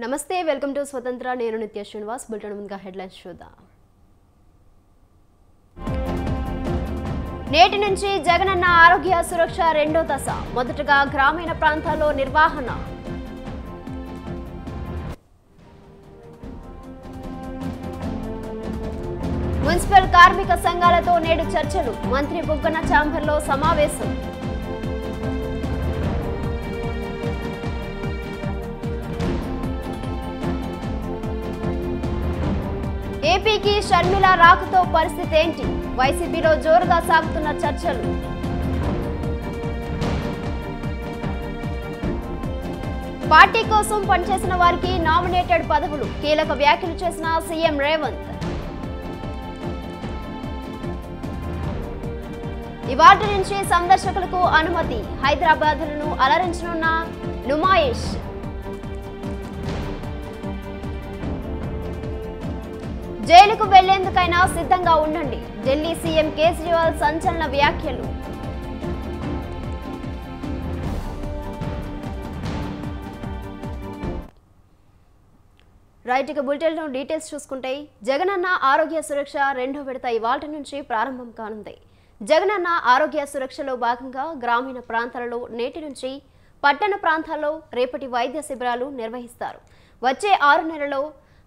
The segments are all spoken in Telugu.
నమస్తే వెల్కమ్ టు స్వతంత్ర నేను నిత్య శ్రీనివాస్ బులెటిన్ ముందుగా హెడ్లైన్స్ చూద్దాం. నేటి నుంచి జగనన్న ఆరోగ్య సురక్ష రెండో దశ మొదటగా గ్రామీణ ప్రాంతాల్లో నిర్వహణ. మున్సిపల్ కార్మిక సంఘాలతో నేడు చర్చలు మంత్రి బుగ్గన ఛాంబర్లో సమావేశం. ఏపీకి షర్మిల రాకతో పరిస్థితి ఏంటి? వైసీపీలో జోరుగా సాగుతున్న చర్చలు. పార్టీ కోసం పనిచేసిన వారికి నామినేటెడ్ పదవులు కీలక వ్యాఖ్యలు చేసిన సీఎం రేవంత్. ఇవాటి నుంచి సందర్శకులకు అనుమతి. హైదరాబాద్ను అలరించనున్న నుమాయిష్. జైలుకు వెళ్లేందుకైనా సిద్ధంగా ఉండండి. ఢిల్లీ సీఎం కేజ్రీవాల్ సంచలన వ్యాఖ్యలు. రైట్, ఇక బులెటిన్లో డీటెయిల్స్ చూసుకుంటే జగనన్న ఆరోగ్య సురక్ష రెండో విడత ఇవాల్టి నుంచి ప్రారంభం కానుంది. జగనన్న ఆరోగ్య సురక్షలో భాగంగా గ్రామీణ ప్రాంతాలలో నేటి నుంచి పట్టణ ప్రాంతాల్లో రేపటి వైద్య శిబిరాలు నిర్వహిస్తారు. వచ్చే 6 నెలల్లో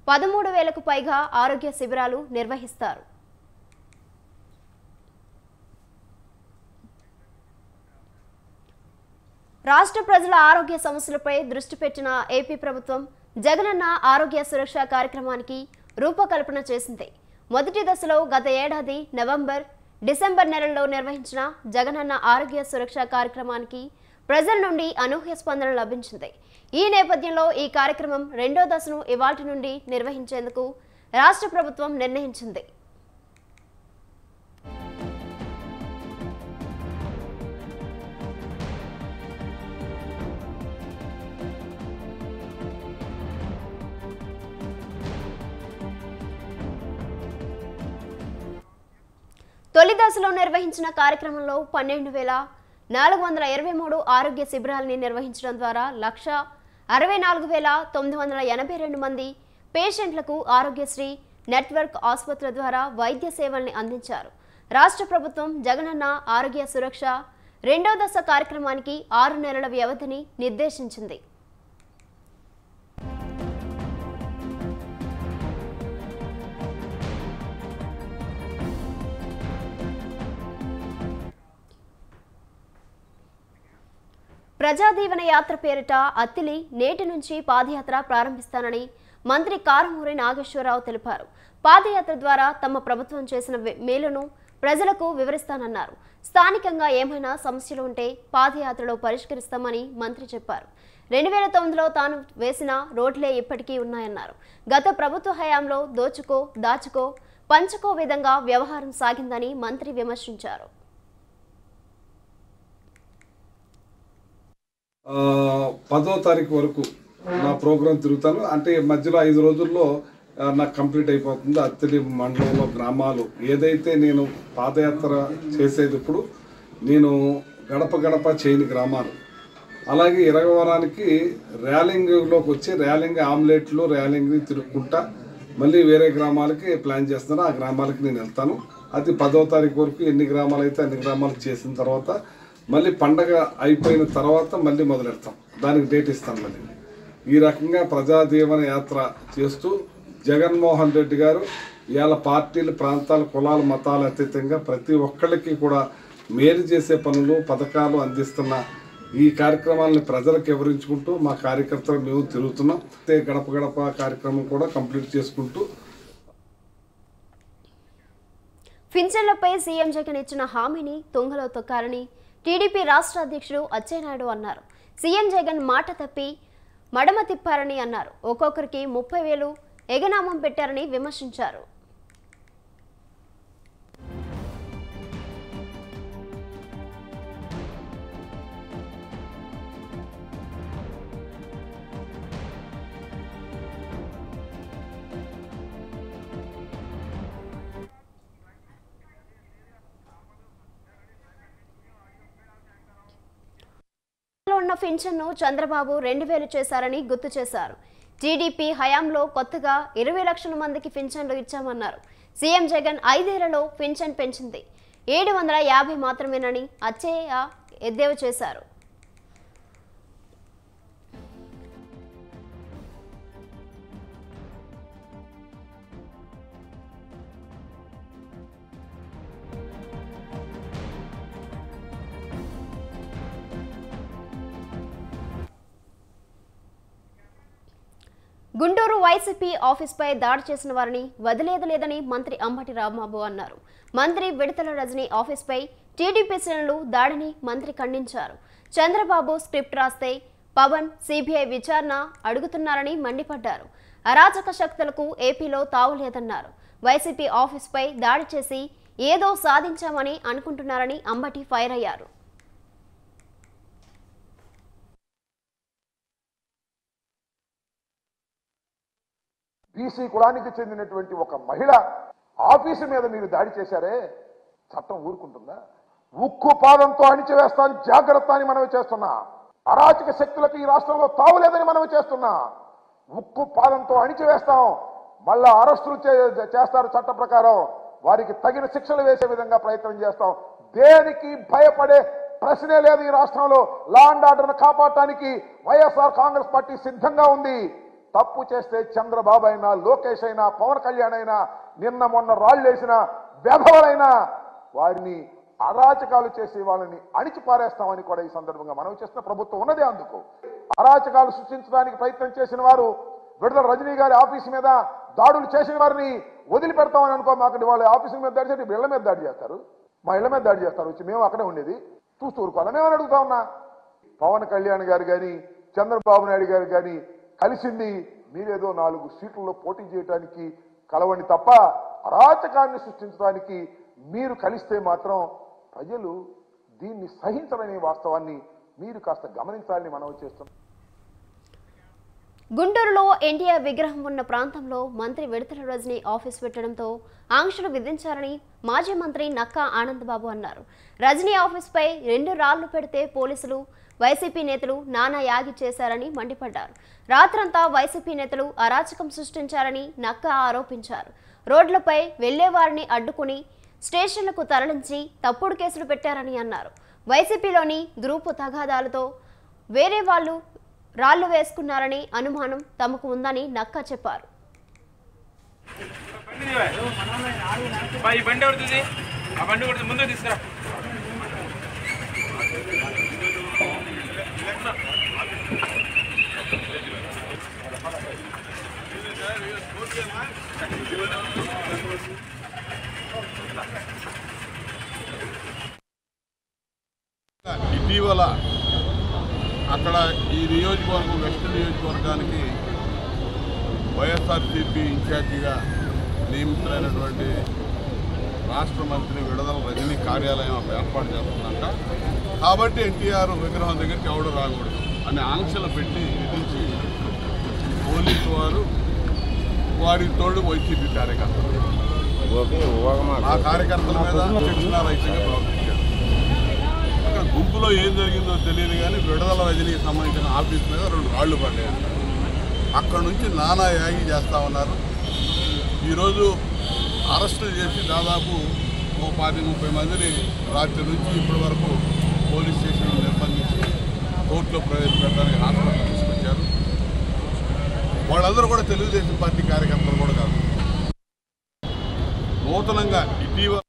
13,000కు పైగా ఆరోగ్య శిబిరాలు నిర్వహిస్తారు. రాష్ట్ర ప్రజల ఆరోగ్య సమస్యలపై దృష్టి పెట్టిన ఏపీ ప్రభుత్వం జగనన్న ఆరోగ్య సురక్ష కార్యక్రమానికి రూపకల్పన చేసింది. మొదటి దశలో గత ఏడాది నవంబర్, డిసెంబర్ నెలల్లో నిర్వహించిన జగనన్న ఆరోగ్య సురక్ష కార్యక్రమానికి ప్రజల నుండి అనూహ్య స్పందన లభించింది. ఈ నేపథ్యంలో ఈ కార్యక్రమం రెండో దశను ఇవాల్టి నుండి నిర్వహించేందుకు రాష్ట్ర ప్రభుత్వం నిర్ణయించింది. తొలి దశలో నిర్వహించిన కార్యక్రమంలో 12,423 ఆరోగ్య శిబిరాలని నిర్వహించడం ద్వారా 1,64,982 మంది పేషెంట్లకు ఆరోగ్యశ్రీ నెట్వర్క్ ఆసుపత్రుల ద్వారా వైద్య సేవల్ని అందించారు. రాష్ట్ర ప్రభుత్వం జగనన్న ఆరోగ్య సురక్ష రెండో దశ కార్యక్రమానికి 6 నెలల వ్యవధిని నిర్దేశించింది. ప్రజాదీవన యాత్ర పేరిట అత్తిలి నేటి నుంచి పాదయాత్ర ప్రారంభిస్తానని మంత్రి కారుమూరి నాగేశ్వరరావు తెలిపారు. పాదయాత్ర ద్వారా తమ ప్రభుత్వం చేసిన మేలును ప్రజలకు వివరిస్తానన్నారు. స్థానికంగా ఏమైనా సమస్యలు ఉంటే పాదయాత్రలో పరిష్కరిస్తామని మంత్రి చెప్పారు. 2009లో తాను వేసిన రోడ్లే ఇప్పటికీ ఉన్నాయన్నారు. గత ప్రభుత్వ హయాంలో దోచుకో, దాచుకో, పంచుకో విధంగా వ్యవహారం సాగిందని మంత్రి విమర్శించారు. 10వ తారీఖు వరకు నా ప్రోగ్రాం తిరుగుతాను. అంటే మధ్యలో 5 రోజుల్లో నాకు కంప్లీట్ అయిపోతుంది. అత్తిలి మండలంలో గ్రామాలు ఏదైతే నేను పాదయాత్ర చేసేది, ఇప్పుడు నేను గడప గడప చేయని గ్రామాలు, అలాగే 20వ వారానికి ర్యాలింగ్లోకి వచ్చి ర్యాలింగ్ ఆమ్లెట్లు ర్యాలింగ్ని తిరుగుకుంటా మళ్ళీ వేరే గ్రామాలకి ప్లాన్ చేస్తున్నాను. ఆ గ్రామాలకి నేను వెళ్తాను. అది 10వ తారీఖు వరకు ఎన్ని గ్రామాలు అయితే అన్ని గ్రామాలు చేసిన తర్వాత మళ్ళీ పండగ అయిపోయిన తర్వాత మళ్ళీ మొదలెడతాం. దానికి డేట్ ఇస్తాం. మళ్ళీ ఈ రకంగా ప్రజాదీవన యాత్ర చేస్తూ జగన్మోహన్ రెడ్డి గారు ఇవాళ పార్టీలు, ప్రాంతాలు, కులాలు, మతాలు అతీతంగా ప్రతి ఒక్కళ్ళకి కూడా మేలు చేసే పనులు, పథకాలు అందిస్తున్న ఈ కార్యక్రమాలను ప్రజలకు వివరించుకుంటూ మా కార్యకర్తలు మేము తిరుగుతున్నాం. గడప గడప కార్యక్రమం కూడా కంప్లీట్ చేసుకుంటూ పింఛన్లపై సీఎం జగన్ ఇచ్చిన హామీని తుంగలో తొక్కారని టీడీపీ రాష్ట్ర అధ్యక్షుడు అచ్చెన్నాయుడు అన్నారు. సీఎం జగన్ మాట తప్పి మడమ తిప్పారని అన్నారు. ఒక్కొక్కరికి 30,000 ఎగనామం పెట్టారని విమర్శించారు. ఉన్న పింఛన్ను చంద్రబాబు 2,000 చేశారని గుర్తు చేశారు. టీడీపీ హయాంలో కొత్తగా 20 లక్షల మందికి పింఛన్లు ఇచ్చామన్నారు. సీఎం జగన్ 5 ఏళ్లలో పింఛన్ పెంచింది 750 మాత్రమేనని అచ్చయ్య ఎద్దేవా చేశారు. గుంటూరు వైసీపీ ఆఫీస్పై దాడి చేసిన వారిని వదిలేదలేదని మంత్రి అంబటి రాంబాబు అన్నారు. మంత్రి విడతల రజని ఆఫీస్పై టీడీపీ శ్రేణులు దాడిని మంత్రి ఖండించారు. చంద్రబాబు స్క్రిప్ట్ రాస్తే పవన్ సిబిఐ విచారణ అడుగుతున్నారని మండిపడ్డారు. అరాచక శక్తులకు ఏపీలో తావులేదన్నారు. వైసీపీ ఆఫీస్పై దాడి చేసి ఏదో సాధించామని అనుకుంటున్నారని అంబటి ఫైర్ అయ్యారు. బీసీ కులానికి చెందినటువంటి ఒక మహిళ ఆఫీసు మీద మీరు దాడి చేశారే, చట్టం ఊరుకుంటుందా? ఉక్కు పాదంతో అణిచివేస్తాను జాగ్రత్త అని మనవి చేస్తున్నా. అరాచక శక్తులకు ఈ రాష్ట్రంలో తావులేదని మనవి చేస్తున్నా. ఉక్కు పాదంతో అణిచివేస్తాం, మళ్ళా అరెస్టులు చేస్తారు చట్ట ప్రకారం, వారికి తగిన శిక్షలు వేసే విధంగా ప్రయత్నం చేస్తాం. దేనికి భయపడే ప్రశ్నే లేదు. ఈ రాష్ట్రంలో లా అండ్ ఆర్డర్ను కాపాడటానికి వైఎస్ఆర్ కాంగ్రెస్ పార్టీ సిద్ధంగా ఉంది. తప్పు చేస్తే చంద్రబాబు అయినా, లోకేష్ అయినా, పవన్ కళ్యాణ్ అయినా, నిన్న మొన్న రాళ్లేసిన వెధవలైనా వారిని అరాచకాలు చేసి వాళ్ళని అణిచిపారేస్తామని కూడా ఈ సందర్భంగా మనం చేస్తున్న ప్రభుత్వం ఉన్నదే. అందుకు అరాచకాలు సృష్టించడానికి ప్రయత్నం చేసిన వారు, విడుదల రజనీ గారి ఆఫీసు మీద దాడులు చేసిన వారిని వదిలిపెడతామని అనుకో. మాకు వాళ్ళ ఆఫీసు మీద దాడి చేసి ఇళ్ళ మీద దాడి చేస్తారు, మా ఇళ్ల మీద దాడి చేస్తారు. వచ్చి మేము అక్కడే ఉండేది చూస్తూ ఊరుకోవాలని మేమని అడుగుతా ఉన్నా. పవన్ కళ్యాణ్ గారు కానీ, చంద్రబాబు నాయుడు గారు కానీ కలిసింది మీరేదో 4 సీట్లలో పోటీ చేయడానికి కలవండి తప్ప అరాచకాన్ని సృష్టించడానికి మీరు కలిస్తే మాత్రం ప్రజలు దీన్ని సహించరనే వాస్తవాన్ని మీరు కాస్త గమనించాలని మనం చేస్తున్నాం. గుంటూరులో ఎన్టీఆర్ విగ్రహం ఉన్న ప్రాంతంలో మంత్రి విడతల రజని ఆఫీస్ పెట్టడంతో ఆంక్షలు విధించారని మాజీ మంత్రి నక్కా ఆనందబాబు అన్నారు. రజనీ ఆఫీస్పై 2 రాళ్లు పెడితే పోలీసులు, వైసీపీ నేతలు నానా యాగి చేశారని మండిపడ్డారు. రాత్రంతా వైసీపీ నేతలు అరాచకం సృష్టించారని నక్కా ఆరోపించారు. రోడ్లపై వెళ్లేవారిని అడ్డుకుని స్టేషన్లకు తరలించి తప్పుడు కేసులు పెట్టారని అన్నారు. వైసీపీలోని గ్రూపు తగాదాలతో వేరే వాళ్ళు రాళ్లు వేసుకున్నారని అనుమానం తమకు ఉందని నక్కా చెప్పారు. ఇటీవల అక్కడ ఈ నియోజకవర్గం వెస్ట్ నియోజకవర్గానికి వైఎస్ఆర్సీపీ ఇన్ఛార్జిగా నియమితులైనటువంటి రాష్ట్ర మంత్రి విడదల రజనీ కార్యాలయం అక్కడ ఏర్పాటు చేస్తుందంట. కాబట్టి ఎన్టీఆర్ విగ్రహం దగ్గరికి ఎవడు రాకూడదు అనే ఆంక్షలు పెట్టి విధించి పోలీసు వారు వారికి తోడు వైసీపీ కార్యకర్తలు ఆ కార్యకర్తల మీద శిక్షణారహితంగా ప్రవర్తించారు. అక్కడ గుంపులో ఏం జరిగిందో తెలియదు కానీ విడదల రజనీకి సంబంధించిన ఆఫీస్ మీద 2 రాళ్లు పడ్డాయి. అక్కడ నుంచి నానా యాగి చేస్తా ఉన్నారు. ఈరోజు అరెస్టులు చేసి దాదాపు 30 మందిని రాత్రి నుంచి ఇప్పటి వరకు పోలీస్ స్టేషన్లో నిర్బంధించి కోర్టులో ప్రవేశపెట్టడానికి హాస్పిటల్ తీసుకొచ్చారు. వాళ్ళందరూ కూడా తెలుగుదేశం పార్టీ కార్యకర్తలు కూడా కాదు. నూతనంగా ఇటీవల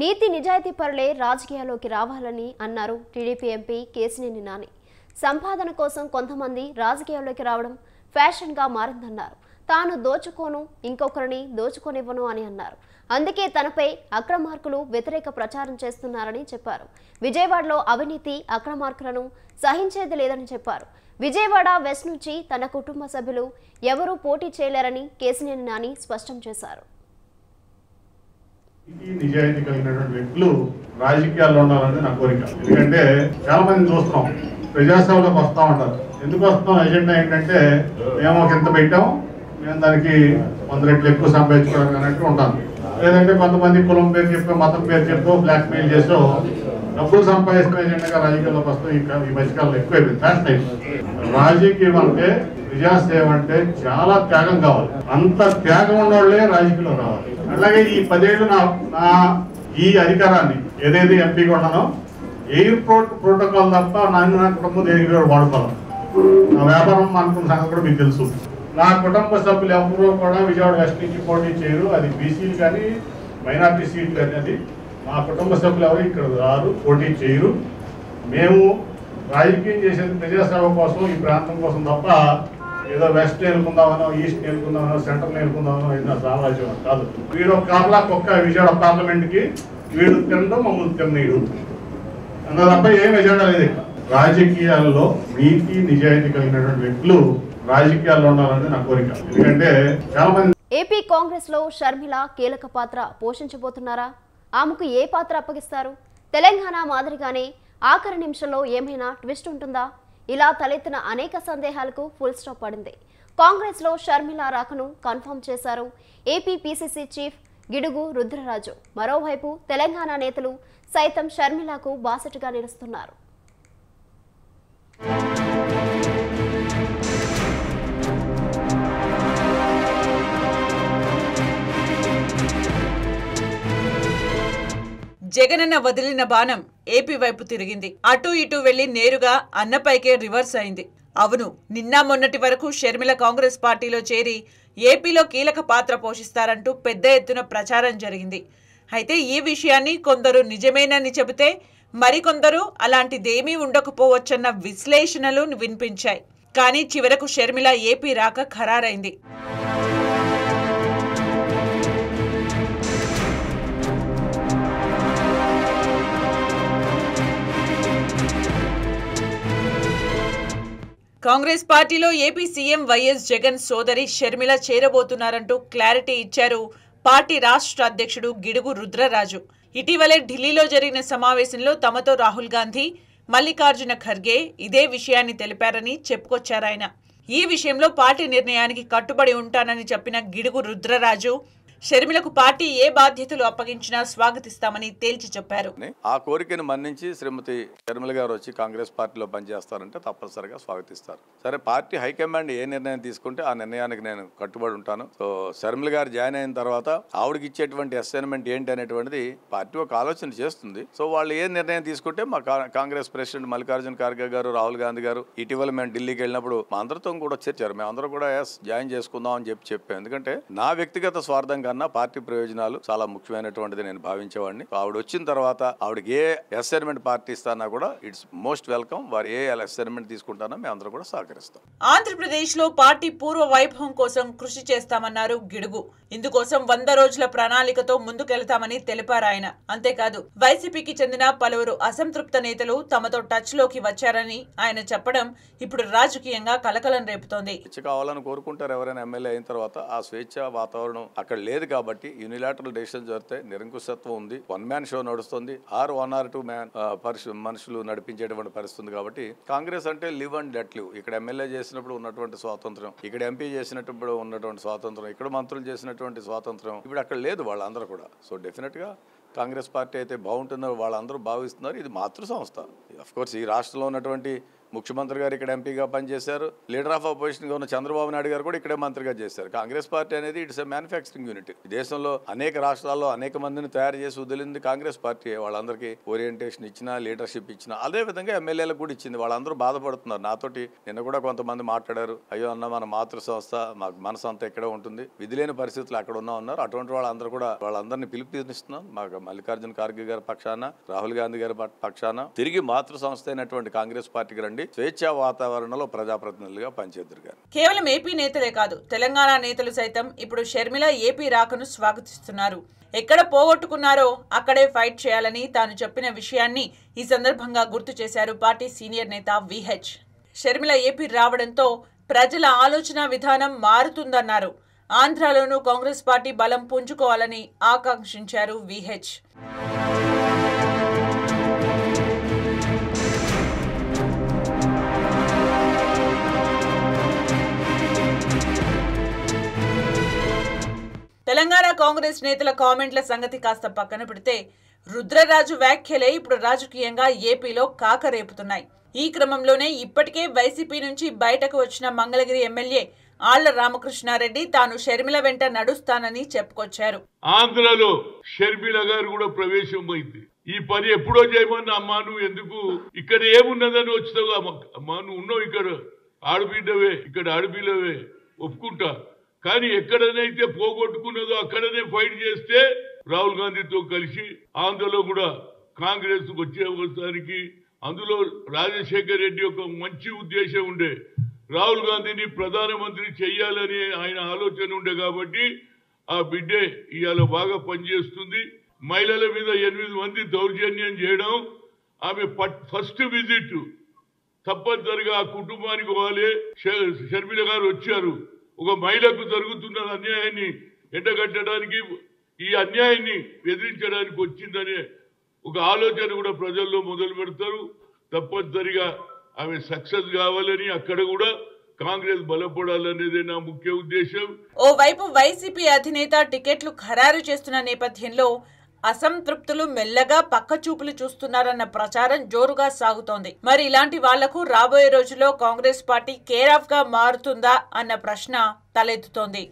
నీతి నిజాయితీ పరులే రాజకీయాల్లోకి రావాలని అన్నారు టీడీపీ ఎంపీ కేశినేని నాని. సంపాదన కోసం కొంతమంది రాజకీయాల్లోకి రావడం ఫ్యాషన్గా మారిందన్నారు. తాను దోచుకోను, ఇంకొకరిని దోచుకోనివ్వను అని అన్నారు. అందుకే తనపై అక్రమార్కులు వ్యతిరేక ప్రచారం చేస్తున్నారని చెప్పారు. విజయవాడలో అవినీతి, అక్రమార్కులను సహించేది లేదని చెప్పారు. విజయవాడ వెస్ట్ నుంచి తన కుటుంబ సభ్యులు ఎవరూ పోటీ చేయలేరని కేశినేని నాని స్పష్టం చేశారు. నిజాయితీ కలిగినటువంటి వ్యక్తులు రాజకీయాల్లో ఉండాలని నా కోరిక. ఎందుకంటే చాలా మంది చూస్తున్నాం ప్రజాసేవలోకి వస్తూ ఉంటారు. ఎందుకు వస్తాం? ఎజెండా ఏంటంటే మేము ఒక ఇంత పెట్టాం, మేము దానికి 100 రెట్లు ఎక్కువ సంపాదించుకోవడానికి అన్నట్టు ఉంటాను. లేదంటే కొంతమంది కులం పేరు చెప్పో, మతం పేరు చెప్పో, బ్లాక్ మెయిల్ చేసో డబ్బులు సంపాదిస్తున్న ఎజెండాగా రాజకీయాల్లోకి వస్తాం. ఈ మధ్యకాలంలో ఎక్కువైపోయింది, ఫ్యాషన్ అయిపోయింది. రాజకీయం అంటే, ప్రజాసేవ అంటే చాలా త్యాగం కావాలి. అంత త్యాగం ఉన్నోళ్లే రాజకీయంలో రావాలి. అలాగే ఈ 10 ఏళ్ళు నా ఈ అధికారాన్ని ఏదైతే ఎంపీగా ఉన్నానో ఎయిర్పోర్ట్ ప్రోటోకాల్ తప్ప నా కుటుంబం దేనికి వాడుకోవాలి. నా వ్యాపారం అనుకున్న సంగతి కూడా మీకు తెలుసు. నా కుటుంబ సభ్యులు ఎవరూ కూడా విజయవాడ వెస్ట్ నుంచి పోటీ చేయరు. అది బీసీలు కానీ మైనార్టీ సీట్లు కానీ అది మా కుటుంబ సభ్యులు ఎవరు ఇక్కడ రారు, పోటీ చేయరు. మేము రాజకీయం చేసేది ప్రజాసేవ కోసం, ఈ ప్రాంతం కోసం తప్ప ఏదో వెస్ట్ నేర్చుకుందామనో, ఈస్ట్ నేర్చుకుందామనో, సెంట్రల్ నేర్చుకుందామనో ఏదో సామ్రాజ్యం కాదు. వీడు కాపలా కుక్క విజయవాడ పార్లమెంట్కి వీడు తినడం మమ్మల్ని తిన్నీడు అన్న తప్ప ఏం ఎజెండా లేదు. రాజకీయాల్లో నీతి నిజాయితీ కలిగినటువంటి వ్యక్తులు రాజకీయాల్లో ఉండాలని నా కోరిక. ఎందుకంటే చాలా మంది ఏపీ కాంగ్రెస్ లో షర్మిల కీలక పాత్ర పోషించబోతున్నారా? ఆమెకు ఏ పాత్ర అప్పగిస్తారు? తెలంగాణ మాదిరిగానే ఆఖరి నిమిషంలో ఏమైనా ట్విస్ట్ ఉంటుందా? ఇలా తలెత్తిన అనేక సందేహాలకు ఫుల్ స్టాప్ పడింది. కాంగ్రెస్ లో షర్మిల రాకను కన్ఫర్మ్ చేశారు AP PCC chief Gidugu Rudraraju. మరోవైపు తెలంగాణ నేతలు సైతం షర్మిలకు బాసటగా నిలుస్తున్నారు. జగనన్న వదిలిన బాణం ఏపీ వైపు తిరిగింది. అటు ఇటు వెళ్లి నేరుగా అన్నపైకే రివర్స్ అయింది. అవును, నిన్న మొన్నటి వరకు షర్మిల కాంగ్రెస్ పార్టీలో చేరి ఏపీలో కీలక పాత్ర పోషిస్తారంటూ పెద్ద ఎత్తున ప్రచారం జరిగింది. అయితే ఈ విషయాన్ని కొందరు నిజమేనని చెబితే మరికొందరు అలాంటిదేమీ ఉండకపోవచ్చన్న విశ్లేషణలు వినిపించాయి. కానీ చివరకు షర్మిల ఏపీ రాక ఖరారైంది. కాంగ్రెస్ పార్టీలో ఏపీ సీఎం వైఎస్ జగన్ సోదరి షర్మిల చేరబోతున్నారంటూ క్లారిటీ ఇచ్చారు పార్టీ రాష్ట్ర అధ్యక్షుడు గిడుగు రుద్రరాజు. ఇటీవలే ఢిల్లీలో జరిగిన సమావేశంలో తమతో రాహుల్ గాంధీ, మల్లికార్జున ఖర్గే ఇదే విషయాన్ని తెలిపారని చెప్పుకొచ్చారాయన. ఈ విషయంలో పార్టీ నిర్ణయానికి కట్టుబడి ఉంటానని చెప్పిన గిడుగు రుద్రరాజు షర్మిలకు పార్టీ ఏ బాధ్యతలు అప్పగించినా స్వాగతిస్తామని తేల్చి చెప్పారు. ఆ కోరికను మన్నించి శ్రీమతి షర్మిల గారు వచ్చి కాంగ్రెస్ పార్టీలో పనిచేస్తారంటే తప్పనిసరిగా స్వాగతిస్తారు. సరే, పార్టీ హైకమాండ్ ఏ నిర్ణయం తీసుకుంటే ఆ నిర్ణయానికి నేను కట్టుబడి ఉంటాను. సో షర్మిల గారు జాయిన్ అయిన తర్వాత ఆవిడకి ఇచ్చేటువంటి అసైన్మెంట్ ఏంటి అనేటువంటిది పార్టీ ఒక ఆలోచన చేస్తుంది. సో వాళ్ళు ఏ నిర్ణయం తీసుకుంటే మా కాంగ్రెస్ ప్రెసిడెంట్ మల్లికార్జున ఖర్గే గారు, రాహుల్ గాంధీ గారు ఇటీవల మేము ఢిల్లీకి వెళ్ళినప్పుడు మా అందరితో కూడా చర్చారు. మేమందరూ కూడా జాయిన్ చేసుకుందాం అని చెప్పాం. ఎందుకంటే నా వ్యక్తిగత స్వార్థం కన్నా పార్టీ ప్రయోజనాలు చాలా ముఖ్యమైనటువంటిది నేను భావించేవాడిని. ఆవిడ వచ్చిన తర్వాత ఆవిడకి ఏ అసైన్మెంట్ పార్టీ ఇస్తానా కూడా ఇట్స్ మోస్ట్ వెల్కమ్. వారు ఏ అసైన్మెంట్ తీసుకుంటానో మేము అందరూ కూడా సహకరిస్తాం. ఆంధ్రప్రదేశ్ లో పార్టీ పూర్వ వైభవం కోసం కృషి చేస్తామన్నారు గిడుగు. ఇందుకోసం 100 రోజుల ప్రణాళికతో ముందుకెళ్తామని తెలిపారు ఆయన. అంతేకాదు వైసీపీకి చెందిన పలువురు అసంతృప్త నేతలు తమతో టచ్ లోకి వచ్చారని ఆయన చెప్పడం ఇప్పుడు రాజకీయంగా కలకలం రేపుతోంది. కావాలని కోరుకుంటారు ఎవరైనా ఎమ్మెల్యే అయిన తర్వాత. ఆ స్వేచ్ఛ వాతావరణం అక్కడ లేదు కాబట్టి యూనిలాటరల్ డెసిషన్ జరిగితే నిరంకుశత్వం ఉంది. 1 మ్యాన్ షో నడుస్తుంది. 1 or 2 మ్యాన్ మనుషులు నడిపించేటువంటి పరిస్థితుంది. కాబట్టి కాంగ్రెస్ అంటే లివ్ అండ్ లెట్ లివ్. ఇక్కడ ఎమ్మెల్యే చేసినప్పుడు ఉన్నటువంటి స్వాతంత్రం, ఇక్కడ ఎంపీ చేసినప్పుడు ఉన్నటువంటి స్వాతంత్రం, ఇక్కడ మంత్రులు చేసినటువంటి స్వాతంత్రం ఇప్పుడు అక్కడ లేదు వాళ్ళందరూ కూడా. సో డెఫినెట్ గా కాంగ్రెస్ పార్టీ అయితే బాగుంటుందో వాళ్ళందరూ భావిస్తున్నారు. ఇది మాతృ సంస్థ. అఫ్ కోర్స్ ఈ రాష్ట్రంలో ఉన్నటువంటి ముఖ్యమంత్రి గారు ఇక్కడ ఎంపీగా పనిచేశారు. లీడర్ ఆఫ్ అపోజిషన్గా ఉన్న చంద్రబాబు నాయుడు గారు కూడా ఇక్కడే మంత్రిగా చేశారు. కాంగ్రెస్ పార్టీ అనేది ఇట్స్ ఎ మ్యానుఫ్యాక్చరింగ్ యూనిట్. దేశంలో అనేక రాష్ట్రాల్లో అనేక మందిని తయారు చేసి వదిలింది కాంగ్రెస్ పార్టీ. వాళ్ళందరికీ ఓరియంటేషన్ ఇచ్చినా, లీడర్షిప్ ఇచ్చినా, అదే విధంగా ఎమ్మెల్యేలకు కూడా ఇచ్చింది. వాళ్ళందరూ బాధపడుతున్నారు. నాతోటి నిన్న కూడా కొంతమంది మాట్లాడారు, అయ్యో అన్న మన మాతృ సంస్థ, మాకు మనసు అంతా ఇక్కడే ఉంటుంది, విధిలేని పరిస్థితులు అక్కడ ఉన్నారు. అటువంటి వాళ్ళందరూ కూడా వాళ్ళందరినీ పిలుపునిస్తున్నాం. మాకు మల్లికార్జున ఖర్గే గారి పక్షాన, రాహుల్ గాంధీ గారి పక్షాన తిరిగి మాతృ సంస్థ అయినటువంటి కాంగ్రెస్ పార్టీకి రండి, స్వేచ్ఛ వాతావరణంలో ప్రజాప్రతినిధులుగా పనిచేద్దరు. కేవలం ఏపీ నేతలే కాదు, తెలంగాణ నేతలు సైతం ఇప్పుడు షర్మిల ఏపీ రాకను స్వాగతిస్తున్నారు. ఎక్కడ పోగొట్టుకున్నారో అక్కడే ఫైట్ చేయాలని తాను చెప్పిన విషయాన్ని ఈ సందర్భంగా గుర్తు చేశారు పార్టీ సీనియర్ నేత విహెచ్. షర్మిల ఏపీ రావడంతో ప్రజల ఆలోచన విధానం మారుతుందన్నారు. ఆంధ్రాలోనూ కాంగ్రెస్ పార్టీ బలం పుంజుకోవాలని ఆకాంక్షించారు విహెచ్. తెలంగాణ కాంగ్రెస్ నేతల కామెంట్ల సంగతి కాస్త పక్కన పెడితే రుద్రరాజు వ్యాఖ్యలే ఇప్పుడు రాజకీయంగా ఏపీలో కాకరేపుతున్నాయి. ఈ క్రమంలోనే ఇప్పటికే వైసీపీ నుంచి బయటకు వచ్చిన మంగళగిరి ఎమ్మెల్యే ఆళ్ల రామకృష్ణారెడ్డి తాను షర్మిల వెంట నడుస్తానని చెప్పుకొచ్చారు. ఆంధ్రలో షర్మిల గారు కూడా ప్రవేశం అయింది. ఈ పని ఎప్పుడో చేయమన్నా అమ్మా నువ్వు ఎందుకు ఇక్కడ ఏమున్నదని వచ్చావు? అమ్మా నువ్వు ఉన్నావు ఇక్కడ ఆడబిడ్డవే, ఇక్కడ ఆడపిల్లవే ఒప్పుకుంటా. కానీ ఎక్కడనైతే పోగొట్టుకున్నదో అక్కడనే ఫైట్ చేస్తే రాహుల్ గాంధీతో కలిసి ఆంధ్రలో కూడా కాంగ్రెస్ వచ్చేసరికి అందులో రాజశేఖర్ రెడ్డి ఒక మంచి ఉద్దేశం ఉండే, రాహుల్ గాంధీని ప్రధానమంత్రి చెయ్యాలని ఆయన ఆలోచన ఉండే. కాబట్టి ఆ బిడ్డే ఇవాళ బాగా పనిచేస్తుంది. మహిళల మీద 8 మంది దౌర్జన్యం చేయడం, ఆమె ఫస్ట్ విజిట్ తప్పనిసరిగా ఆ కుటుంబానికి పోవాలి. షర్మిల గారు వచ్చారు, ఒక మహిళకు జరుగుతున్న అన్యాయాన్ని ఎండగట్టడానికి, ఈ అన్యాయాన్ని ఎదిరించడానికి వచ్చిందనే ఒక ఆలోచన కూడా ప్రజల్లో మొదలు పెడతారు. తప్పనిసరిగా ఆమె సక్సెస్ కావాలని, అక్కడ కూడా కాంగ్రెస్ బలపడాలనేదే నా ముఖ్య ఉద్దేశం. ఓవైపు వైసీపీ అధినేత టికెట్లు ఖరారు చేస్తున్న నేపథ్యంలో అసంతృప్తులు మెల్లగా పక్క చూపులు చూస్తున్నారన్న ప్రచారం జోరుగా సాగుతోంది. మరి ఇలాంటి వాళ్లకు రాబోయే రోజుల్లో కాంగ్రెస్ పార్టీ కేర్ ఆఫ్ గా మారుతుందా అన్న ప్రశ్న తలెత్తుతోంది.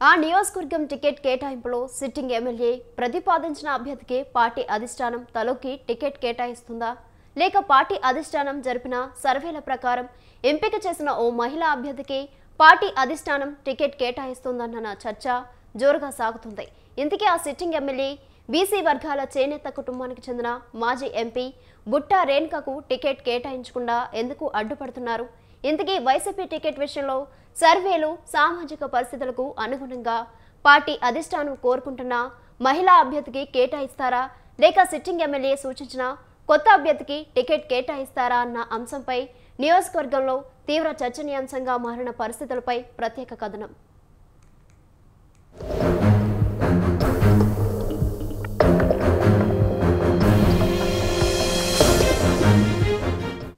ఆ నియోజకవర్గం టికెట్ కేటాయింపులో సిట్టింగ్ ఎమ్మెల్యే ప్రతిపాదించిన అభ్యర్థికి పార్టీ అధిష్టానం తలొక్కి టికెట్ కేటాయిస్తుందా, లేక పార్టీ అధిష్టానం జరిపిన సర్వేల ప్రకారం ఎంపిక చేసిన ఓ మహిళా అభ్యర్థికి పార్టీ అధిష్టానం టికెట్ కేటాయిస్తుందన్న చర్చ జోరుగా సాగుతుంది. ఇంతకీ ఆ సిట్టింగ్ ఎమ్మెల్యే బీసీ వర్గాల చేనేత కుటుంబానికి చెందిన మాజీ ఎంపీ బుట్టా రేణుకకు టికెట్ కేటాయించకుండా ఎందుకు అడ్డుపడుతున్నారు? ఇంతకీ వైసీపీ టికెట్ విషయంలో సర్వేలు, సామాజిక పరిస్థితులకు అనుగుణంగా పార్టీ అధిష్టానం కోరుకుంటున్న మహిళా అభ్యర్థికి కేటాయిస్తారా, లేక సిట్టింగ్ ఎమ్మెల్యే సూచించిన కొత్త అభ్యర్థికి టికెట్ కేటాయిస్తారా అన్న అంశంపై నియోజకవర్గంలో తీవ్ర చర్చనీయాంశంగా మారిన పరిస్థితులపై ప్రత్యేక కథనం.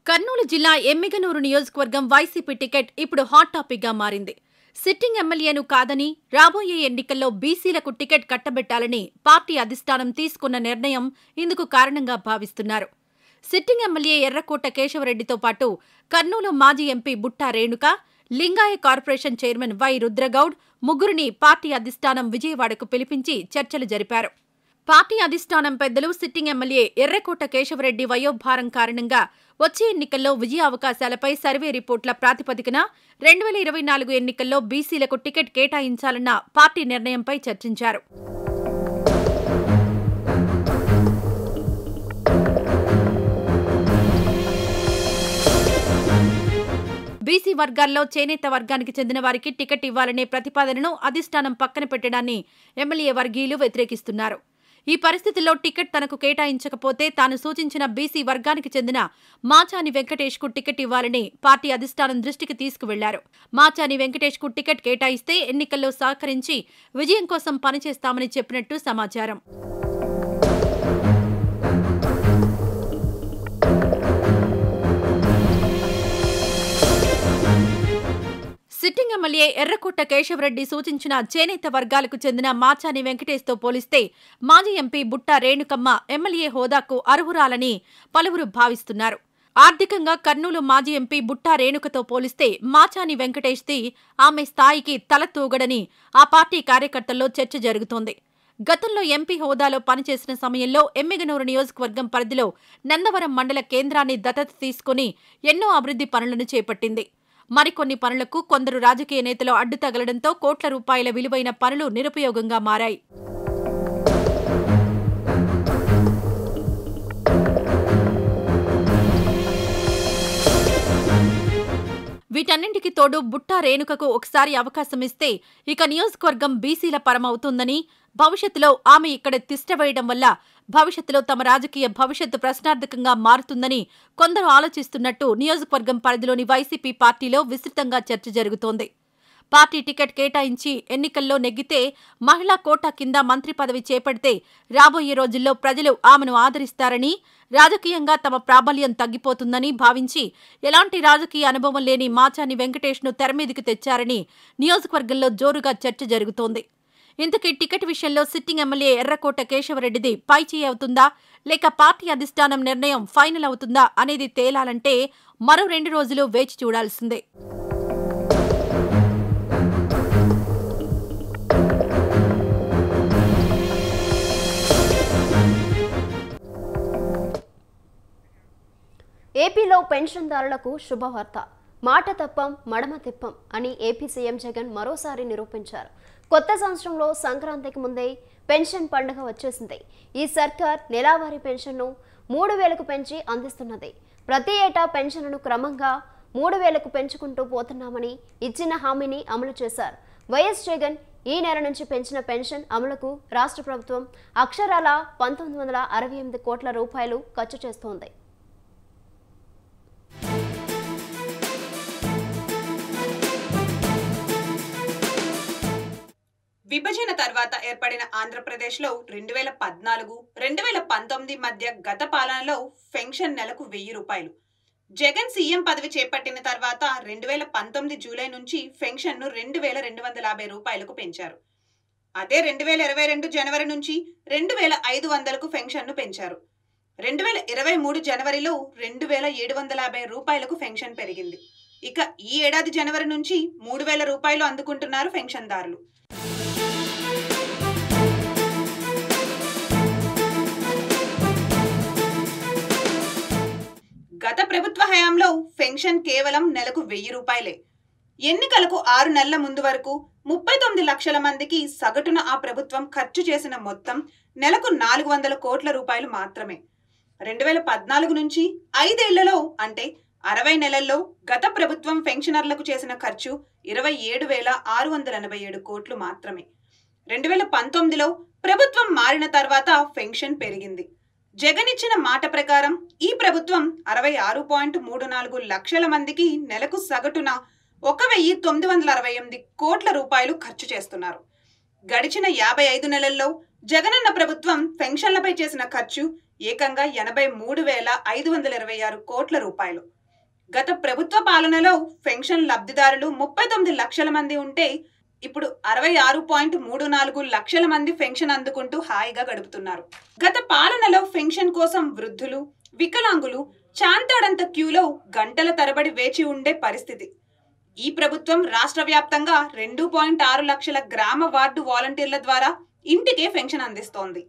కర్నూలు జిల్లా ఎమ్మిగనూరు నియోజకవర్గం వైసీపీ టికెట్ ఇప్పుడు హాట్ టాపిక్ గా మారింది. సిట్టింగ్ ఎమ్మెల్యేను కాదని రాబోయే ఎన్నికల్లో బీసీలకు టికెట్ కట్టబెట్టాలని పార్టీ అధిష్టానం తీసుకున్న నిర్ణయం ఇందుకు కారణంగా భావిస్తున్నారు. సిట్టింగ్ ఎమ్మెల్యే ఎర్రకోట కేశవరెడ్డితో పాటు కర్నూలు మాజీ ఎంపీ బుట్టా రేణుక, లింగాయ కార్పొరేషన్ చైర్మన్ వై రుద్రగౌడ్ ముగ్గురిని పార్టీ అధిష్టానం విజయవాడకు పిలిపించి చర్చలు జరిపారు. పార్టీ అధిష్టానం పెద్దలు సిట్టింగ్ ఎమ్మెల్యే ఎర్రకోట కేశవరెడ్డి వయోభారం కారణంగా వచ్చే ఎన్నికల్లో విజయ అవకాశాలపై సర్వే రిపోర్ట్ల ప్రాతిపదికన 2024 ఎన్నికల్లో బీసీలకు టికెట్ కేటాయించాలన్న పార్టీ నిర్ణయంపై చర్చించారు. బీసీ వర్గాల్లో చేనేత వర్గానికి చెందిన వారికి టికెట్ ఇవ్వాలనే ప్రతిపాదనను అధిష్టానం పక్కన పెట్టడాన్ని ఎమ్మెల్యే వర్గీయులు వ్యతిరేకిస్తున్నారు. ఈ పరిస్థితుల్లో టికెట్ తనకు కేటాయించకపోతే తాను సూచించిన బీసీ వర్గానికి చెందిన మాచాని వెంకటేష్ కు టికెట్ ఇవ్వాలని పార్టీ అధిష్టానం దృష్టికి తీసుకువెళ్లారు. మాచాని వెంకటేష్ కు టికెట్ కేటాయిస్తే ఎన్నికల్లో సహకరించి విజయం కోసం పనిచేస్తామని చెప్పినట్టు సమాచారం. సిట్టింగ్ ఎమ్మెల్యే ఎర్రకోట కేశవరెడ్డి సూచించిన చేనేత వర్గాలకు చెందిన మాచాని వెంకటేష్తో పోలిస్తే మాజీ ఎంపీ బుట్టా రేణుకమ్మ ఎమ్మెల్యే హోదాకు అర్హురాలని పలువురు భావిస్తున్నారు. ఆర్థికంగా కర్నూలు మాజీ ఎంపీ బుట్టా రేణుకతో పోలిస్తే మాచాని వెంకటేష్ది ఆమె స్థాయికి తల తూగడని ఆ పార్టీ కార్యకర్తల్లో చర్చ జరుగుతోంది. గతంలో ఎంపీ హోదాలో పనిచేసిన సమయంలో ఎమ్మిగనూరు నియోజకవర్గం పరిధిలో నందవరం మండల కేంద్రాన్ని దత్తత తీసుకుని ఎన్నో అభివృద్ధి పనులను చేపట్టింది. మరికొన్ని పనులకు కొందరు రాజకీయ నేతలు అడ్డు తగలడంతో కోట్ల రూపాయల విలువైన పనులు నిరుపయోగంగా మారాయి. వీటన్నింటికి తోడు బుట్టా రేణుకకు ఒకసారి అవకాశం ఇస్తే ఇక నియోజకవర్గం బీసీల పరమవుతుందని, భవిష్యత్తులో ఆమె ఇక్కడ తిష్టవేయడం వల్ల భవిష్యత్తులో తమ రాజకీయ భవిష్యత్తు ప్రశ్నార్థకంగా మారుతుందని కొందరు ఆలోచిస్తున్నట్టు నియోజకవర్గం పరిధిలోని వైసీపీ పార్టీలో విస్తృతంగా చర్చ జరుగుతోంది. పార్టీ టికెట్ కేటాయించి ఎన్నికల్లో నెగ్గితే మహిళా కోటా కింద మంత్రి పదవి చేపడితే రాబోయే రోజుల్లో ప్రజలు ఆమెను ఆదరిస్తారని, రాజకీయంగా తమ ప్రాబల్యం తగ్గిపోతుందని భావించి ఎలాంటి రాజకీయ అనుభవం లేని మాచాని వెంకటేష్ను తెరమీదికి తెచ్చారని నియోజకవర్గంలో జోరుగా చర్చ జరుగుతోంది. ఇంతకీ టికెట్ విషయంలో సిట్టింగ్ ఎమ్మెల్యే ఎర్రకోట కేశవరెడ్డిది పైచేయి అవుతుందా లేక పార్టీ అధిష్టానం నిర్ణయం ఫైనల్ అవుతుందా అనేది తేలాలంటే మరో 2 రోజులు వేచి చూడాల్సిందే. ఏపీలో పెన్షన్దారులకు శుభవార్త. మాట తప్పం మడమ తిప్పం అని ఏపీ సీఎం జగన్ మరోసారి నిరూపించారు. కొత్త సంవత్సరంలో సంక్రాంతికి ముందే పెన్షన్ పండుగ వచ్చేసింది. ఈ సర్కార్ నెలావారీ పెన్షన్ను 3,000కు పెంచి అందిస్తున్నది. ప్రతి ఏటా పెన్షన్ను క్రమంగా 3,000కు పెంచుకుంటూ పోతున్నామని ఇచ్చిన హామీని అమలు చేశారు. వైఎస్ జగన్ ఈ నెల నుంచి పెంచిన పెన్షన్ అమలుకు రాష్ట్ర ప్రభుత్వం అక్షరాల 1968 కోట్ల రూపాయలు ఖర్చు చేస్తోంది. విభజన తర్వాత ఏర్పడిన ఆంధ్రప్రదేశ్లో 2014, 2019 మధ్య గత పాలనలో పెన్షన్ నెలకు 1,000 రూపాయలు. జగన్ సీఎం పదవి చేపట్టిన తర్వాత 2019 జూలై నుంచి పెన్షన్ను 2,250 రూపాయలకు పెంచారు. అదే 2022 జనవరి నుంచి 2,500కు పెన్షన్ను పెంచారు. 2023 జనవరిలో 2,750 రూపాయలకు పెన్షన్ పెరిగింది. ఇక ఈ ఏడాది జనవరి నుంచి 3,000 రూపాయలు అందుకుంటున్నారు పెన్షన్దారులు. గత ప్రభుత్వ హయాంలో పెన్షన్ కేవలం నెలకు 1,000 రూపాయలే. ఎన్నికలకు 6 నెలల ముందు వరకు 39 లక్షల మందికి సగటున ఆ ప్రభుత్వం ఖర్చు చేసిన మొత్తం నెలకు 400 కోట్ల రూపాయలు మాత్రమే. 2014 నుంచి 5 ఏళ్లలో అంటే 60 నెలల్లో గత ప్రభుత్వం పెన్షనర్లకు చేసిన ఖర్చు 27,687 కోట్లు మాత్రమే. 2019లో ప్రభుత్వం మారిన తర్వాత పెన్షన్ పెరిగింది. జగన్ ఇచ్చిన మాట ప్రకారం ఈ ప్రభుత్వం 66.34 లక్షల మందికి నెలకు సగటున 1,968 కోట్ల రూపాయలు ఖర్చు చేస్తున్నారు. గడిచిన 55 నెలల్లో జగనన్న ప్రభుత్వం పెన్షన్లపై చేసిన ఖర్చు ఏకంగా 83,526 కోట్ల రూపాయలు. గత ప్రభుత్వ పాలనలో పెన్షన్ లబ్ధిదారులు 39 లక్షల మంది ఉంటే ఇప్పుడు 66.34 లక్షల మంది పెన్షన్ అందుకుంటూ హాయిగా గడుపుతున్నారు. గత పాలనలో పెన్షన్ కోసం వృద్ధులు, వికలాంగులు చాంతాడంత క్యూలో గంటల తరబడి వేచి ఉండే పరిస్థితి. ఈ ప్రభుత్వం రాష్ట్ర వ్యాప్తంగా 2.6 లక్షల గ్రామ వార్డు వాలంటీర్ల ద్వారా ఇంటికే పెన్షన్ అందిస్తోంది.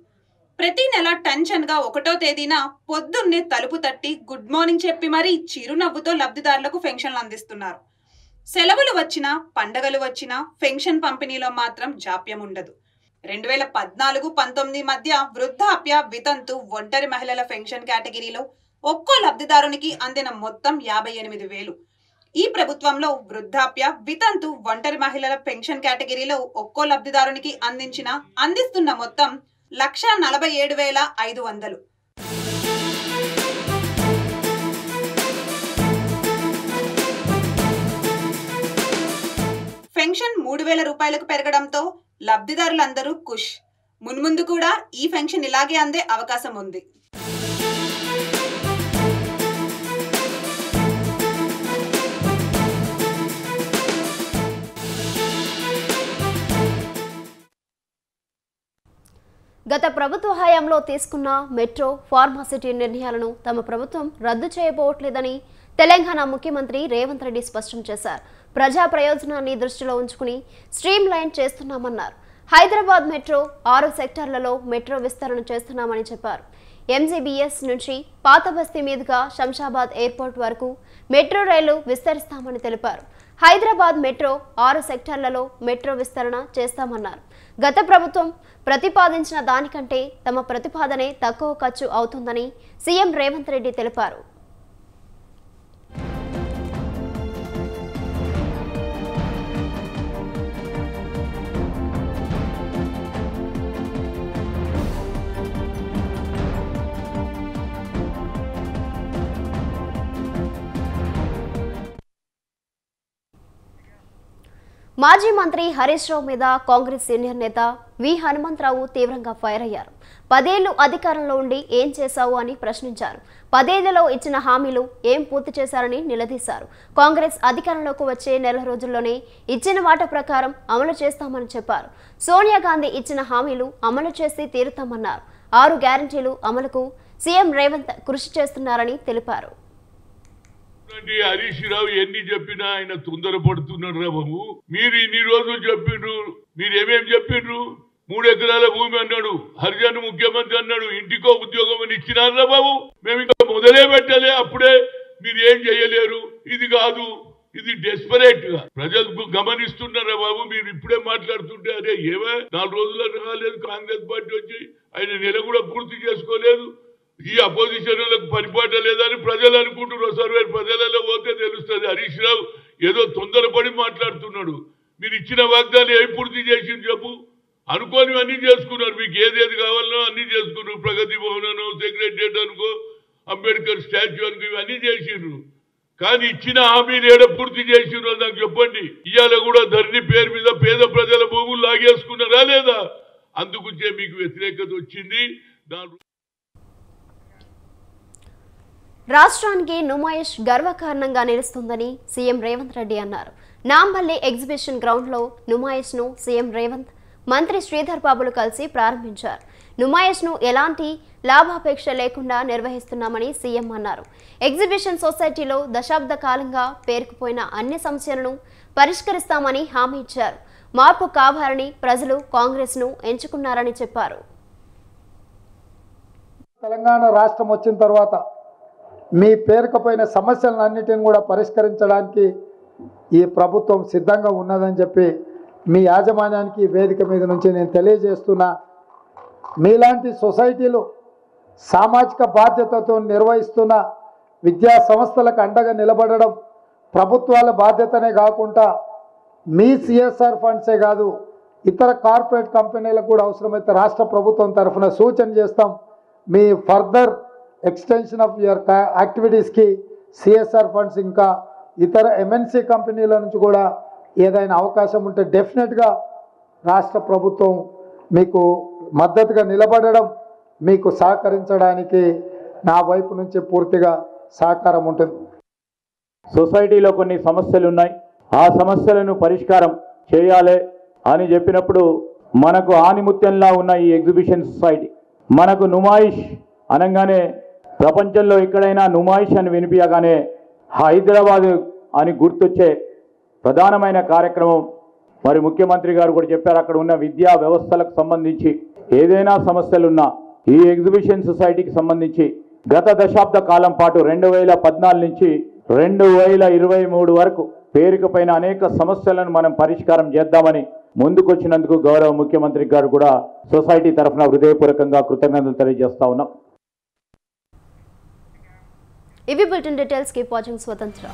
ప్రతి నెల టెన్షన్గా 1వ తేదీన పొద్దున్నే తలుపు తట్టి గుడ్ మార్నింగ్ చెప్పి మరీ చిరునవ్వుతో లబ్ధిదారులకు పెన్షన్లు అందిస్తున్నారు. సెలవులు వచ్చినా, పండగలు వచ్చినా పెన్షన్ పంపిణీలో మాత్రం జాప్యం ఉండదు. 2014-19 మధ్య వృద్ధాప్య, వితంతు, ఒంటరి మహిళల పెన్షన్ కేటగిరీలో ఒక్కో లబ్ధిదారునికి అందిన మొత్తం 58,000. ఈ ప్రభుత్వంలో వృద్ధాప్య, వితంతు, ఒంటరి మహిళల పెన్షన్ కేటగిరీలో ఒక్కో లబ్ధిదారునికి అందిస్తున్న మొత్తం 1,47,500. పెన్షన్ 3,000 రూపాయలకు పెరగడంతో లబ్ధిదారులందరూ ఖుష్. మున్ముందు కూడా ఈ పెన్షన్ ఇలాగే అందే అవకాశం ఉంది. గత ప్రభుత్వ హయాంలో తీసుకున్న మెట్రో, ఫార్మాసిటీ నిర్ణయాలను తమ ప్రభుత్వం రద్దు చేయబోవట్లేదని తెలంగాణ ముఖ్యమంత్రి రేవంత్ రెడ్డి స్పష్టం చేశారు. ప్రజా ప్రయోజనాన్ని దృష్టిలో ఉంచుకుని స్ట్రీమ్ లైన్ చేస్తున్నామన్నారు. హైదరాబాద్ మెట్రో 6 సెక్టార్లలో మెట్రో విస్తరణ చేస్తున్నామని చెప్పారు. ఎంజీబీఎస్ నుంచి పాత బస్తీ మీదుగా శంషాబాద్ ఎయిర్పోర్ట్ వరకు మెట్రో రైలు విస్తరిస్తామని తెలిపారు. హైదరాబాద్ మెట్రో 6 సెక్టార్లలో మెట్రో విస్తరణ చేస్తామన్నారు. గత ప్రభుత్వం ప్రతిపాదించిన దానికంటే తమ ప్రతిపాదనే తక్కువ ఖర్చు అవుతుందని సీఎం రేవంత్ రెడ్డి తెలిపారు. మాజీ మంత్రి హరీష్ రావు మీద కాంగ్రెస్ సీనియర్ నేత వి హనుమంతరావు తీవ్రంగా ఫైర్ అయ్యారు. 10 ఏళ్లు అధికారంలో ఉండి ఏం చేశావు అని ప్రశ్నించారు. 10 ఏళ్లలో ఇచ్చిన హామీలు ఏం పూర్తి చేశారని నిలదీశారు. కాంగ్రెస్ అధికారంలోకి వచ్చే నెల రోజుల్లోనే ఇచ్చిన మాట ప్రకారం అమలు చేస్తామని చెప్పారు. సోనియా గాంధీ ఇచ్చిన హామీలు అమలు చేసి తీరుతామన్నారు. 6 గ్యారంటీలు అమలుకు సీఎం రేవంత్ కృషి చేస్తున్నారని తెలిపారు. హరీష్ రావు ఎన్ని చెప్పినా ఆయన తొందరపడుతున్నాడు రా బాబు. మీరు ఇన్ని రోజులు చెప్పిండ్రు, మీరు ఏమేమి చెప్పిండ్రు? 3 ఎకరాల భూమి అన్నాడు, హరిజన్ ముఖ్యమంత్రి అన్నాడు, ఇంటికో ఉద్యోగం అని ఇచ్చినారా బాబు? మేము ఇంకా మొదలే పెట్టలే, అప్పుడే మీరు ఏం చేయలేరు. ఇది కాదు, ఇది డెస్పరేట్ గా ప్రజలకు గమనిస్తున్నారా బాబు? మీరు ఇప్పుడే మాట్లాడుతుంటే అదే ఏమే 4 రోజులు రాలేదు కాంగ్రెస్ పార్టీ వచ్చి, ఆయన నెల కూడా పూర్తి చేసుకోలేదు. ఈ అపోజిషన్ పరిపాట లేదని ప్రజలు అనుకుంటున్నారు. సర్వే ప్రజలలో పోతే తెలుస్తుంది. హరీష్ రావు ఏదో తొందరపడి మాట్లాడుతున్నాడు. మీరు ఇచ్చిన వాగ్దానం ఏమి పూర్తి చేసింది చెప్పు? అనుకోని అన్ని చేసుకున్నారు. మీకు ఏదేది కావాలనో అన్ని చేసుకున్నారు. ప్రగతి భవన్ అనో, సెక్రటరియట్ అనుకో, అంబేద్కర్ స్టాచ్యూ అనుకో, ఇవన్నీ చేసిండ్రు. కానీ ఇచ్చిన హామీలు ఏడ పూర్తి చేసిండ్రు నాకు చెప్పండి. ఇవాళ కూడా ధరణి పేరు మీద పేద ప్రజల భూములు లాగేసుకున్నారా లేదా? అందుకుంటే మీకు వ్యతిరేకత వచ్చింది. రాష్ట్రానికి నుమాయిష్ గర్వకారణంగా నిలుస్తుందని సీఎం రేవంత్ రెడ్డి అన్నారు. నాంపల్లి ఎగ్జిబిషన్ గ్రౌండ్లో నుమాయిష్ను సీఎం రేవంత్, మంత్రి శ్రీధర్ బాబులు కలిసి ప్రారంభించారు. నుమాయిష్ను ఎలాంటి లాభాపేక్ష లేకుండా నిర్వహిస్తున్నామని సీఎం అన్నారు. ఎగ్జిబిషన్ సొసైటీలో దశాబ్ద కాలంగా పేరుకుపోయిన అన్ని సమస్యలను పరిష్కరిస్తామని హామీ ఇచ్చారు. మార్పు కావాలని ప్రజలు కాంగ్రెస్ను ఎంచుకున్నారని చెప్పారు. తెలంగాణ రాష్ట్రం వచ్చిన తర్వాత మీ పేరుకపోయిన సమస్యలన్నిటిని కూడా పరిష్కరించడానికి ఈ ప్రభుత్వం సిద్ధంగా ఉన్నదని చెప్పి మీ యాజమాన్యానికి వేదిక మీద నుంచి నేను తెలియజేస్తున్నా. మీలాంటి సొసైటీలు సామాజిక బాధ్యతతో నిర్వహిస్తున్న విద్యా సంస్థలకు అండగా నిలబడడం ప్రభుత్వాల బాధ్యతనే కాకుండా మీ సిఎస్ఆర్ ఫండ్సే కాదు, ఇతర కార్పొరేట్ కంపెనీలకు కూడా అవసరమైతే రాష్ట్ర ప్రభుత్వం తరఫున సూచన చేస్తాం. మీ ఫర్దర్ ఎక్స్టెన్షన్ ఆఫ్ యువర్ యాక్టివిటీస్కి సిఎస్ఆర్ ఫండ్స్ ఇంకా ఇతర ఎంఎన్సి కంపెనీల నుంచి కూడా ఏదైనా అవకాశం ఉంటే డెఫినెట్గా రాష్ట్ర ప్రభుత్వం మీకు మద్దతుగా నిలబడడం, మీకు సహకరించడానికి నా వైపు నుంచి పూర్తిగా సహకారం ఉంటుంది. సొసైటీలో కొన్ని సమస్యలు ఉన్నాయి, ఆ సమస్యలను పరిష్కారం చేయాలి అని చెప్పినప్పుడు మనకు ఆనిముత్యంలా ఉన్న ఈ ఎగ్జిబిషన్ సొసైటీ, మనకు నుమాయిష్ అనగానే ప్రపంచంలో ఎక్కడైనా నుమాయిష్ అని వినిపించగానే హైదరాబాద్ అని గుర్తొచ్చే ప్రధానమైన కార్యక్రమం. మరి ముఖ్యమంత్రి గారు కూడా చెప్పారు, అక్కడ ఉన్న విద్యా వ్యవస్థలకు సంబంధించి ఏదైనా సమస్యలున్నా ఈ ఎగ్జిబిషన్ సొసైటీకి సంబంధించి గత దశాబ్ద కాలం పాటు 2014 నుంచి 2023 వరకు పేరుకుపోయిన అనేక సమస్యలను మనం పరిష్కారం చేద్దామని ముందుకొచ్చినందుకు గౌరవ ముఖ్యమంత్రి గారు కూడా సొసైటీ తరఫున హృదయపూర్వకంగా కృతజ్ఞతలు తెలియజేస్తా ఉన్నాం. ఇవి బులెటిన్ డీటెయిల్స్. కీప్ వాచింగ్ స్వతంత్ర.